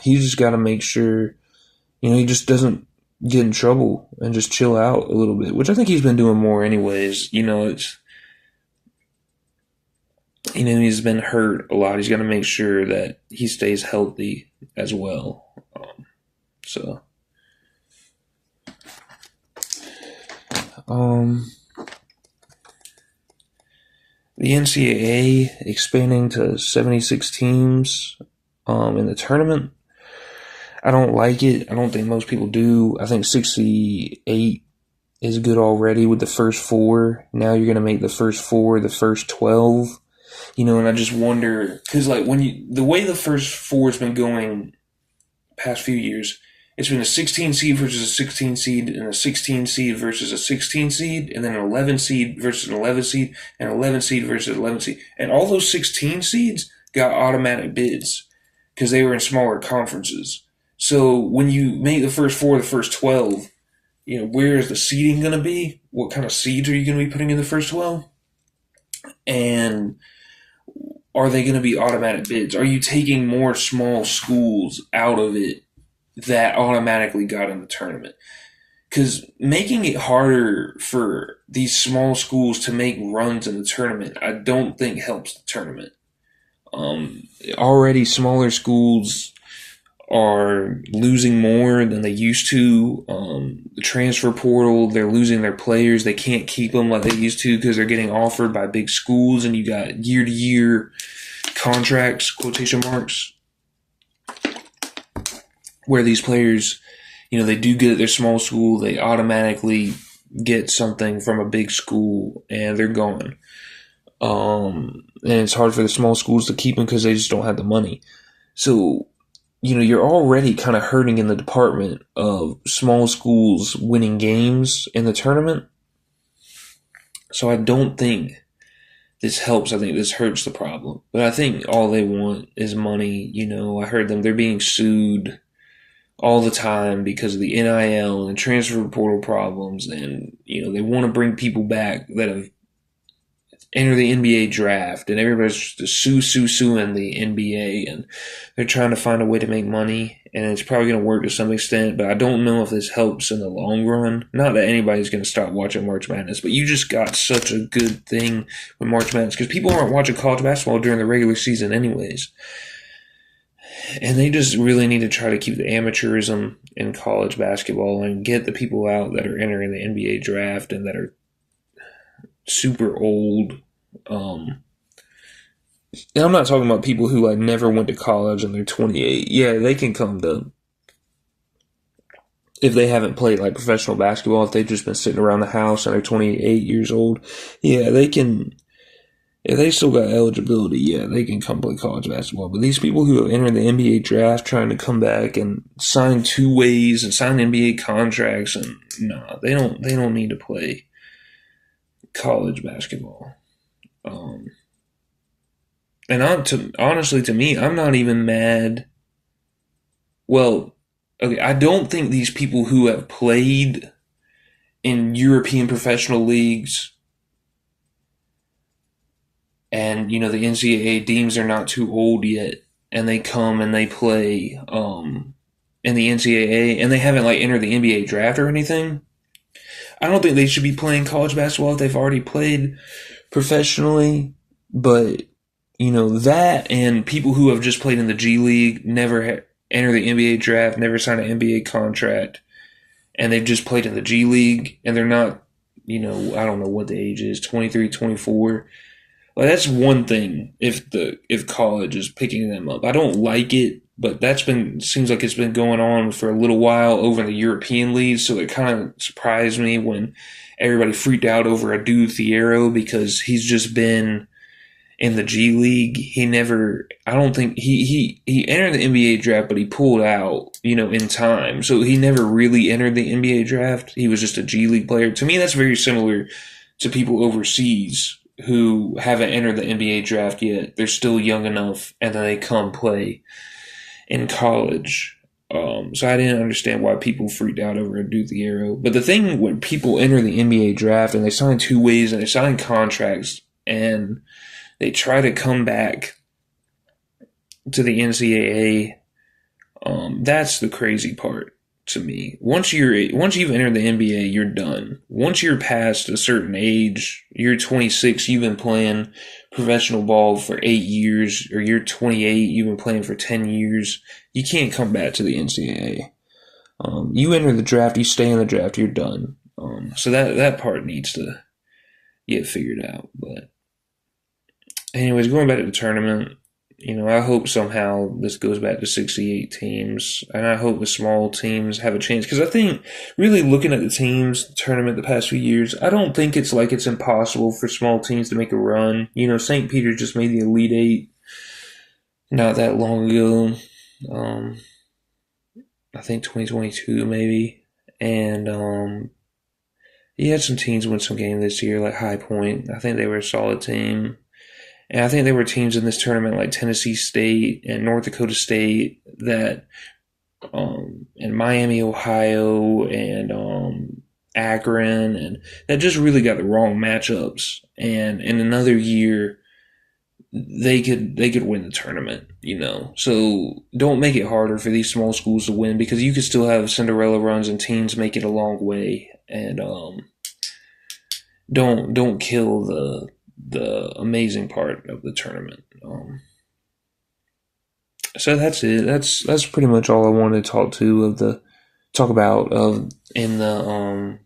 He just got to make sure, he just doesn't get in trouble and just chill out a little bit, which I think he's been doing more anyways. He's been hurt a lot. He's got to make sure that he stays healthy as well. So, the NCAA expanding to 76 teams in the tournament. I don't like it. I don't think most people do. I think 68 is good already with the first four. Now you're going to make the first four the first 12. And I just wonder, because the way the first four has been going past few years, it's been a 16 seed versus a 16 seed, and a 16 seed versus a 16 seed, and then an 11 seed versus an 11 seed, and 11 seed versus an 11 seed. And all those 16 seeds got automatic bids because they were in smaller conferences. So when you make the first four the first 12, where is the seeding going to be? What kind of seeds are you going to be putting in the first 12? And are they going to be automatic bids? Are you taking more small schools out of it that automatically got in the tournament? Because making it harder for these small schools to make runs in the tournament, I don't think helps the tournament. Already smaller schools are losing more than they used to. The transfer portal, they're losing their players. They can't keep them like they used to because they're getting offered by big schools, and you got year-to-year contracts, quotation marks, where these players, they do good at their small school. They automatically get something from a big school, and they're gone. And it's hard for the small schools to keep them because they just don't have the money. So, you're already kind of hurting in the department of small schools winning games in the tournament. So I don't think this helps. I think this hurts the problem. But I think all they want is money. I heard they're being sued all the time because of the NIL and transfer portal problems. And, they want to bring people back that have entered the NBA draft, and everybody's just suing the NBA, and they're trying to find a way to make money, and it's probably going to work to some extent, but I don't know if this helps in the long run. Not that anybody's going to stop watching March Madness, but you just got such a good thing with March Madness because people aren't watching college basketball during the regular season anyways. And they just really need to try to keep the amateurism in college basketball and get the people out that are entering the NBA draft and that are super old. And I'm not talking about people who never went to college and they're 28. Yeah, they can come to, if they haven't played professional basketball, if they've just been sitting around the house and they're 28 years old, yeah, they can. If they still got eligibility, yeah, they can come play college basketball. But these people who have entered the NBA draft trying to come back and sign two ways and sign NBA contracts, and they don't need to play college basketball. Honestly, to me, I'm not even mad. Well, okay, I don't think these people who have played in European professional leagues and, the NCAA deems they're not too old yet, and they come and they play in the NCAA, and they haven't entered the NBA draft or anything. I don't think they should be playing college basketball if they've already played professionally, but, that and people who have just played in the G League, never enter the NBA draft, never signed an NBA contract, and they've just played in the G League, and they're not, I don't know what the age is, 23, 24. That's one thing if college is picking them up. I don't like it, but seems like it's been going on for a little while over in the European leagues, so it kind of surprised me when everybody freaked out over Adou Thiero because he's just been in the G League. He entered the NBA draft, but he pulled out, in time. So he never really entered the NBA draft. He was just a G League player. To me, that's very similar to people overseas who haven't entered the NBA draft yet. They're still young enough, and then they come play in college. So I didn't understand why people freaked out over Adou Thiero. But the thing when people enter the NBA draft and they sign two ways and they sign contracts and they try to come back to the NCAA, That's the crazy part to me. Once you've entered the NBA, you're done. Once you're past a certain age, you're 26, you've been playing professional ball for 8 years, or you're 28, you've been playing for 10 years. You can't come back to the NCAA. You enter the draft, you stay in the draft, you're done. So that part needs to get figured out. But anyways, going back to the tournament, I hope somehow this goes back to 68 teams, and I hope the small teams have a chance. Because I think, really looking at the teams tournament the past few years, I don't think it's like it's impossible for small teams to make a run. St. Peter just made the Elite Eight not that long ago. I think 2022 maybe. And you had some teams win some games this year, like High Point. I think they were a solid team. And I think there were teams in this tournament like Tennessee State and North Dakota State and Miami, Ohio, and Akron, and that just really got the wrong matchups. And in another year, they could win the tournament. So don't make it harder for these small schools to win, because you could still have Cinderella runs and teams make it a long way. And don't kill the amazing part of the tournament. So that's it. That's pretty much all I wanted to talk about in the